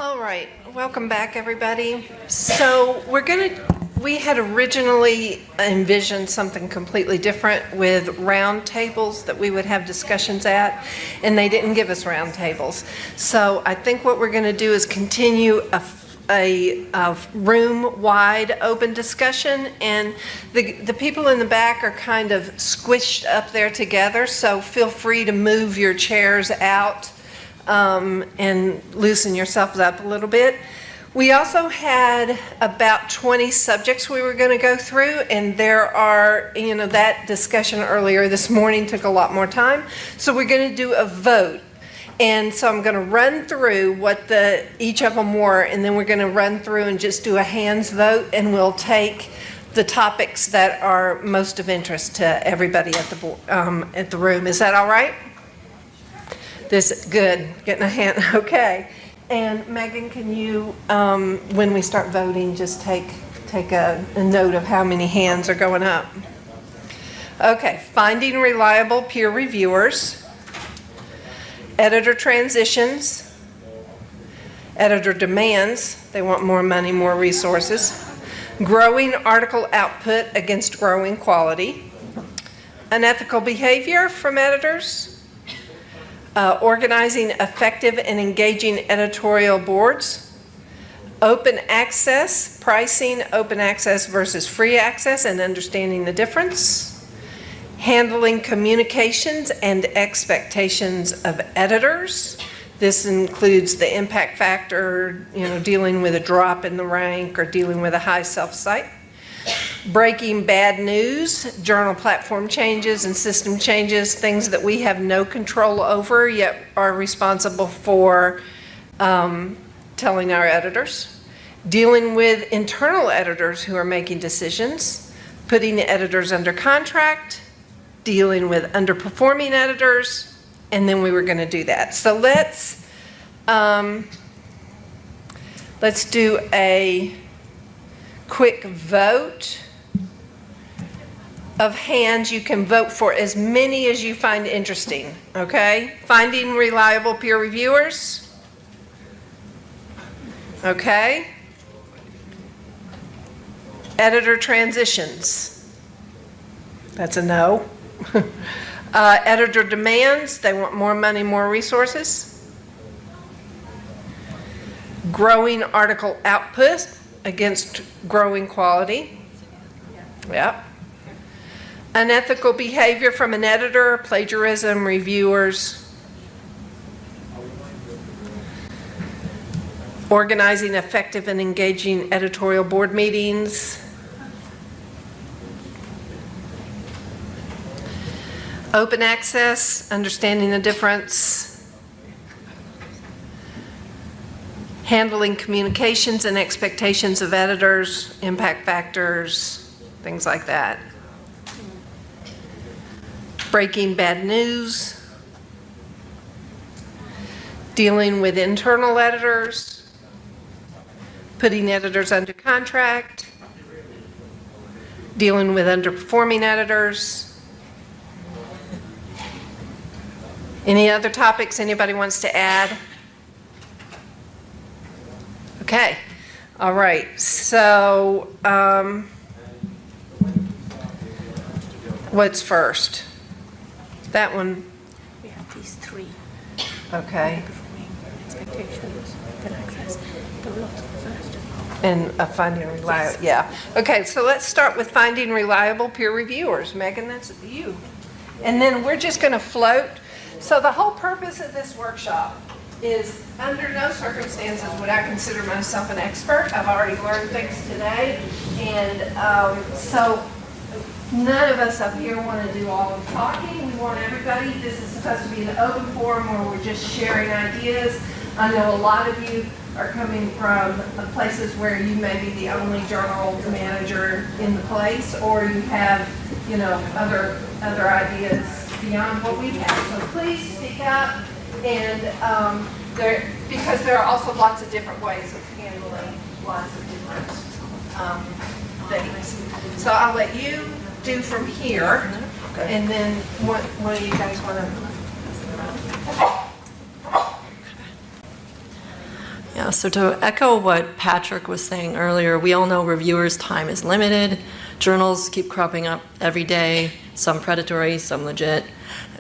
All right, welcome back, everybody. So we had originally envisioned something completely different with round tables that we would have discussions at, and they didn't give us round tables. So I think what we're going to do is continue a room-wide open discussion, and the people in the back are kind of squished up there together, so feel free to move your chairs out and loosen yourselves up a little bit. We also had about 20 subjects we were going to go through, and there are, that discussion earlier this morning took a lot more time, so we're going to do a vote. And so I'm going to run through what each of them were, and then we're going to run through and just do a hands vote, and we'll take the topics that are most of interest to everybody at the room. Is that all right? Good. Getting a hand. Okay. And Megan, can you, when we start voting, just take a note of how many hands are going up? Okay. Finding reliable peer reviewers. Editor transitions. Editor demands. They want more money, more resources. Growing article output against growing quality. Unethical behavior from editors. Organizing effective and engaging editorial boards. Open access, pricing open access versus free access and understanding the difference. Handling communications and expectations of editors. This includes the impact factor, dealing with a drop in the rank or dealing with a high self-cite. Breaking bad news, journal platform changes and system changes, things that we have no control over yet are responsible for telling our editors. Dealing with internal editors who are making decisions. Putting Editors under contract. Dealing with underperforming editors, and then we were going to do that. So let's do a quick vote of hands. You can vote for as many as you find interesting, okay? Finding reliable peer reviewers. Okay. Editor transitions. That's a no. Editor demands, they want more money, more resources. Growing article output against growing quality. Yep. Unethical behavior from an editor, plagiarism, reviewers. Organizing effective and engaging editorial board meetings. Open access, understanding the difference. Handling communications and expectations of editors, impact factors, things like that. Breaking bad news. Dealing with internal editors. Putting editors under contract. Dealing with underperforming editors. Any other topics anybody wants to add? Okay. All right. So, what's first? That one. We have these three. Okay. Expectations, open access, the lot first. And finding reliable. Yeah. Okay. So let's start with finding reliable peer reviewers. Megan, that's you. And then we're just going to float. So the whole purpose of this workshop is, under no circumstances would I consider myself an expert. I've already learned things today, and so none of us up here want to do all of the talking. We want everybody, this is supposed to be an open forum where we're just sharing ideas. I know a lot of you are coming from places where you may be the only journal manager in the place, or you have, other ideas beyond what we have. So please speak up, and because there are also lots of different ways of handling lots of different things. So I'll let you do from here, and then what do you guys want to? Yeah, so to echo what Patrick was saying earlier, we all know reviewers' time is limited. Journals keep cropping up every day, some predatory, some legit.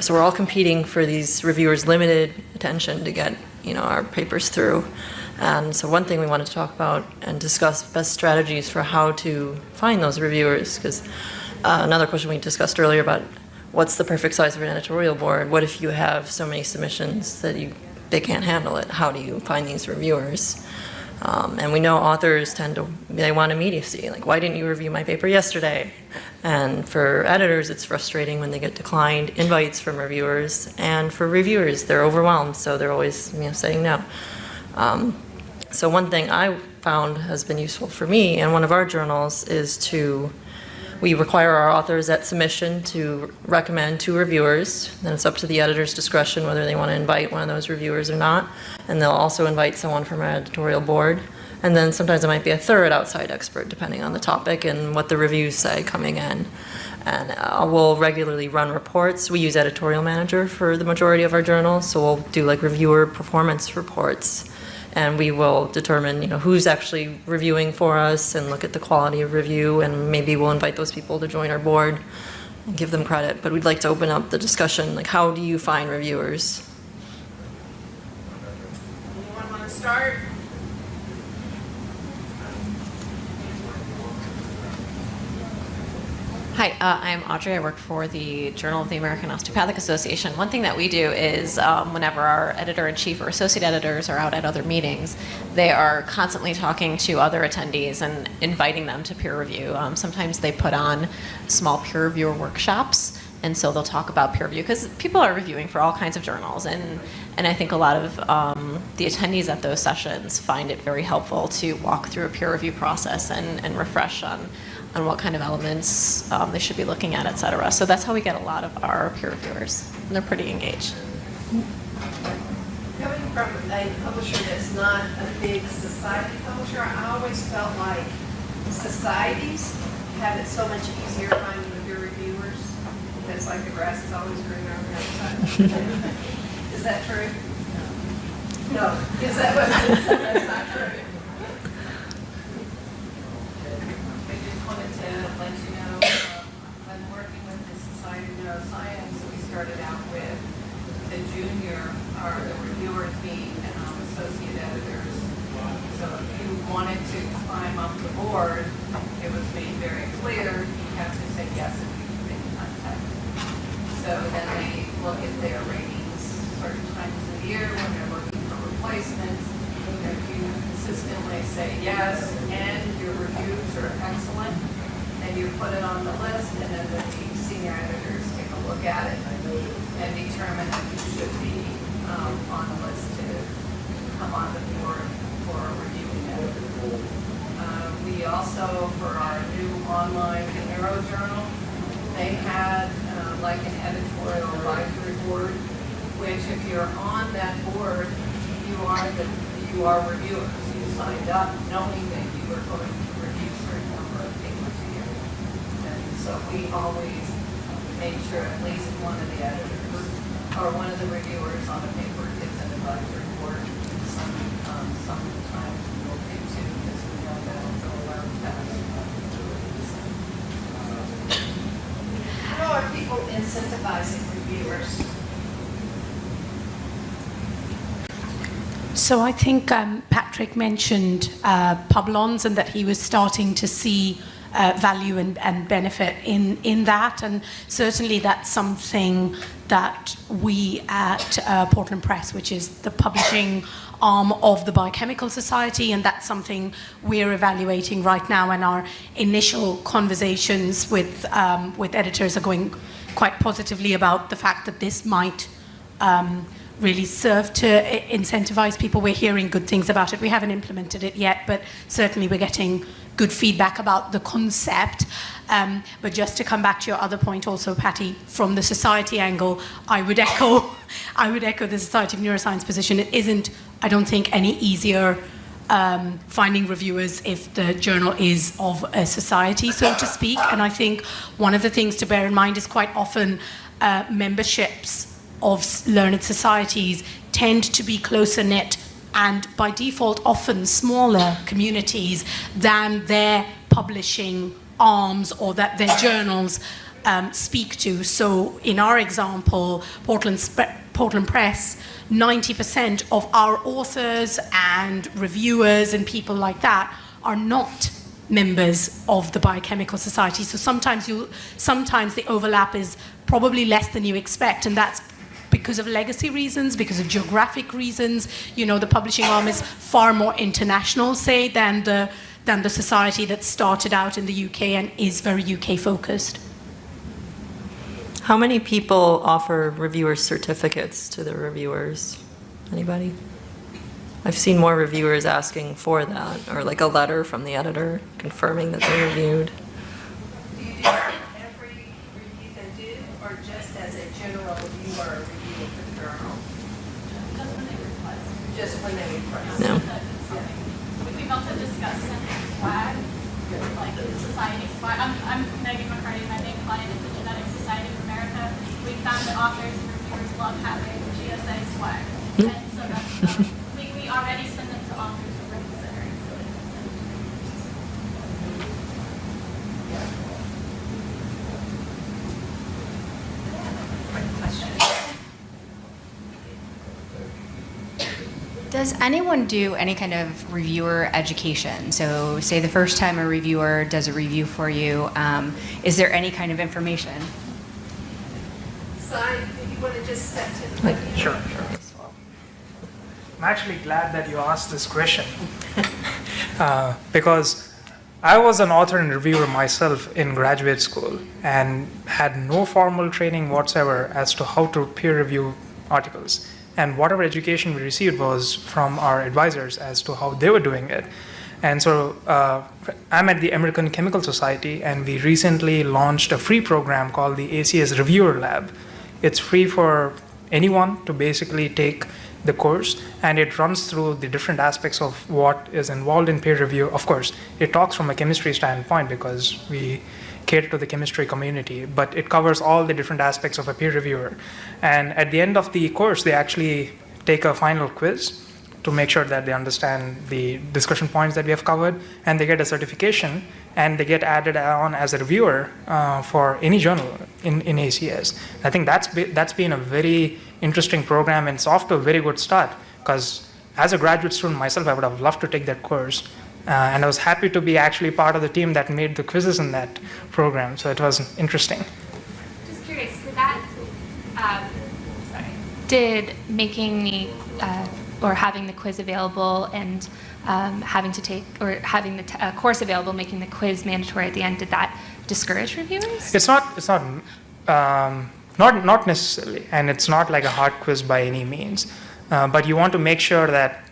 So we're all competing for these reviewers' limited attention to get, our papers through. And so one thing we wanted to talk about and discuss best strategies for how to find those reviewers, because another question we discussed earlier about what's the perfect size of an editorial board? What if you have so many submissions that they can't handle it? How do you find these reviewers? And we know authors they want immediacy. Like, why didn't you review my paper yesterday? And for editors, it's frustrating when they get declined invites from reviewers. And for reviewers, they're overwhelmed, so they're always saying no. So one thing I found has been useful for me in one of our journals is we require our authors at submission to recommend 2 reviewers. Then it's up to the editor's discretion whether they want to invite one of those reviewers or not. And they'll also invite someone from our editorial board. And then sometimes it might be a third outside expert, depending on the topic and what the reviews say coming in. And we'll regularly run reports. We use Editorial Manager for the majority of our journals, so we'll do like reviewer performance reports. And we will determine, who's actually reviewing for us and look at the quality of review, and maybe we'll invite those people to join our board and give them credit. But we'd like to open up the discussion, like, how do you find reviewers? Anyone want to start? Hi, I'm Audrey. I work for the Journal of the American Osteopathic Association. One thing that we do is whenever our editor-in-chief or associate editors are out at other meetings, they are constantly talking to other attendees and inviting them to peer review. Sometimes they put on small peer reviewer workshops, and so they'll talk about peer review because people are reviewing for all kinds of journals, and I think a lot of the attendees at those sessions find it very helpful to walk through a peer review process and refresh on what kind of elements they should be looking at, et cetera. So that's how we get a lot of our peer reviewers, and they're pretty engaged. Coming from a publisher that's not a big society publisher, I always felt like societies have it so much easier finding your reviewers because, like, the grass is always greener on the other side. Is that true? No. Is that what? That's not true. Wanted to let you know, I'm working with the Society of Neuroscience. We started out with the junior, or the reviewers being associate editors. So if you wanted to climb up the board, it was made very clear you have to say yes if you've been contacted. So then they look at their ratings certain times of the year when they're looking for replacements. If you consistently say yes and your reviews are excellent, and you put it on the list, and then the senior editors take a look at it and determine if you should be on the list to come on the board for a reviewing editor. We also, for our new online Neuro journal, they had like an editorial advisory board, which if you're on that board, you are reviewers. You signed up knowing that you were going to review a certain number of papers a year. And so we always made sure at least one of the editors or one of the reviewers on a paper gets an advisory board. Sometimes we'll do 2 because we know that it'll go around fast. How are people incentivizing reviewers? So I think Patrick mentioned Publons and that he was starting to see value and benefit in that, and certainly that's something that we at Portland Press, which is the publishing arm of the Biochemical Society, and that's something we're evaluating right now, and our initial conversations with editors are going quite positively about the fact that this might really serve to incentivize people. We're hearing good things about it. We haven't implemented it yet, but certainly we're getting good feedback about the concept. But just to come back to your other point also, Patty, from the society angle, I would echo the Society of Neuroscience position. It isn't, I don't think, any easier finding reviewers if the journal is of a society, so to speak. And I think one of the things to bear in mind is quite often memberships of learned societies tend to be closer knit and by default often smaller communities than their publishing arms or that their journals speak to. So in our example, Portland Press, 90% of our authors and reviewers and people like that are not members of the Biochemical Society. So sometimes the overlap is probably less than you expect, and that's because of legacy reasons, because of geographic reasons. You know, the publishing arm is far more international, say, than the society that started out in the UK and is very UK focused. How many people offer reviewer certificates to the reviewers? Anybody? I've seen more reviewers asking for that, or like a letter from the editor confirming that they reviewed. Do you do that in every review they do, or just as a general reviewer review for the journal? Just when they request. Just when they request? No. We've also discussed swag, like the society swag. I'm Megan McCarty. My main client is the Genetic Society of America. We found that authors and reviewers love having GSA swag. And so that's, we already send them to authors who we're considering. So Does anyone do any kind of reviewer education? So say the first time a reviewer does a review for you, is there any kind of information? Si, do you want to just step to the podium? Sure. I'm actually glad that you asked this question because I was an author and reviewer myself in graduate school and had no formal training whatsoever as to how to peer review articles. And whatever education we received was from our advisors as to how they were doing it. And so I'm at the American Chemical Society, and we recently launched a free program called the Acs Reviewer Lab. It's free for anyone to basically take the course, and it runs through the different aspects of what is involved in peer review. Of course, it talks from a chemistry standpoint because we cater to the chemistry community, but it covers all the different aspects of a peer reviewer. And at the end of the course, they actually take a final quiz to make sure that they understand the discussion points that we have covered, and they get a certification, and they get added on as a reviewer for any journal in ACS. I think that's been a very interesting program, and it's off to a very good start, because as a graduate student myself, I would have loved to take that course. And I was happy to be actually part of the team that made the quizzes in that program, so it was interesting. just curious, did making the or having the quiz available and having to take or having the course available, making the quiz mandatory at the end, did that discourage reviewers? It's not necessarily, and it's not like a hard quiz by any means. But you want to make sure that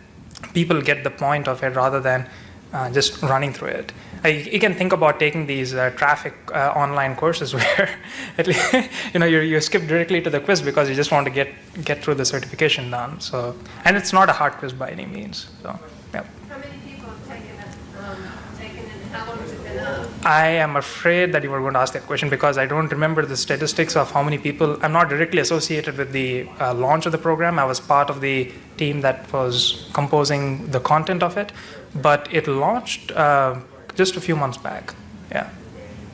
people get the point of it rather than just running through it. You can think about taking these traffic online courses where at least, you skip directly to the quiz because you just want to get through the certification done. So, and it's not a hard quiz by any means. So, yeah. How many people have taken it, and how long has it been up? I am afraid that you were going to ask that question because I don't remember the statistics of how many people. I'm not directly associated with the launch of the program. I was part of the team that was composing the content of it, but it launched just a few months back. Yeah,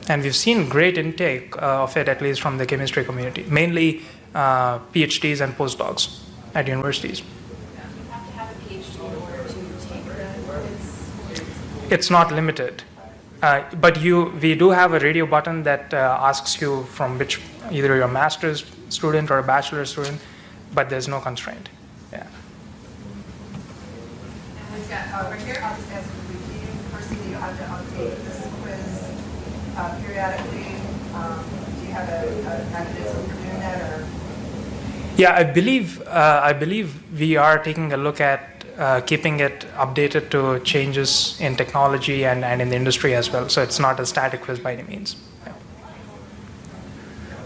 and we've seen great intake of it, at least from the chemistry community, mainly PhDs and postdocs at universities. You have to have a PhD in order to take the quiz. It's not limited. But we do have a radio button that asks you from which, either you're a master's student or a bachelor's student, but there's no constraint. Yeah. And we've got over here, I'll just ask the review person, do you have to update this quiz periodically? Do you have a mechanism for doing that, or? Yeah, I believe we are taking a look at keeping it updated to changes in technology and in the industry as well. So it's not a static quiz by any means. Yeah.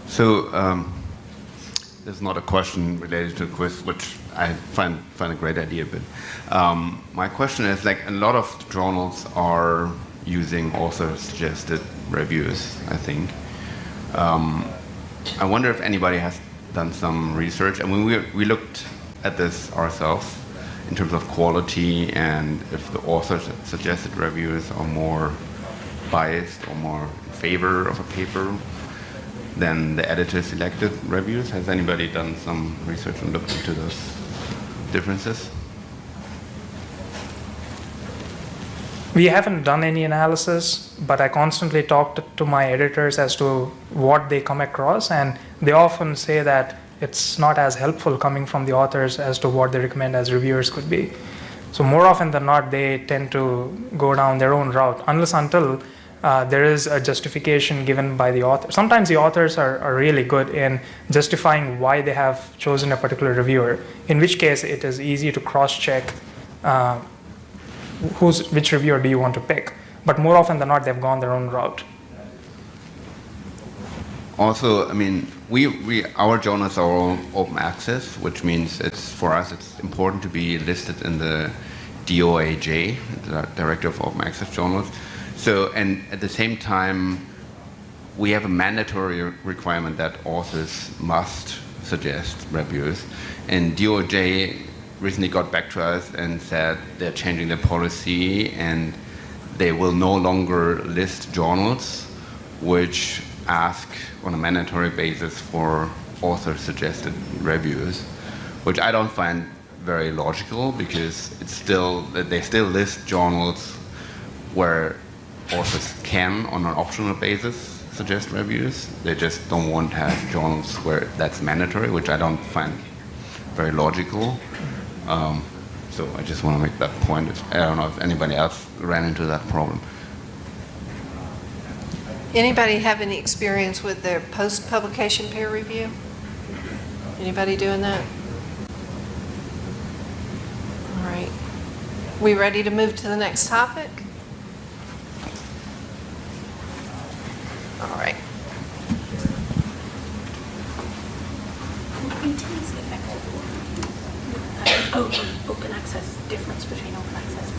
So there's not a question related to quiz, which I find a great idea. But my question is, like, a lot of journals are using author-suggested reviews, I think. I wonder if anybody has done some research. I mean, we looked at this ourselves, in terms of quality, and if the author's suggested reviews are more biased or more in favor of a paper than the editor selected reviews. Has anybody done some research and looked into those differences? We haven't done any analysis, but I constantly talk to my editors as to what they come across, and they often say that it's not as helpful coming from the authors as to what they recommend as reviewers could be. So more often than not, they tend to go down their own route, unless until there is a justification given by the author. Sometimes the authors are really good in justifying why they have chosen a particular reviewer, in which case it is easy to cross-check which reviewer do you want to pick. But more often than not, they've gone their own route. Also, I mean, our journals are all open access, which means for us it's important to be listed in the DOAJ, the Director of Open Access Journals. So, and at the same time, we have a mandatory requirement that authors must suggest reviews. And DOJ recently got back to us and said they're changing their policy and they will no longer list journals which ask on a mandatory basis for author-suggested reviews, which I don't find very logical, because they still list journals where authors can, on an optional basis, suggest reviews. They just don't want to have journals where that's mandatory, which I don't find very logical. So I just want to make that point. I don't know if anybody else ran into that problem. Anybody have any experience with their post-publication peer review? Anybody doing that? All right. We ready to move to the next topic? All right. Open access, difference between open access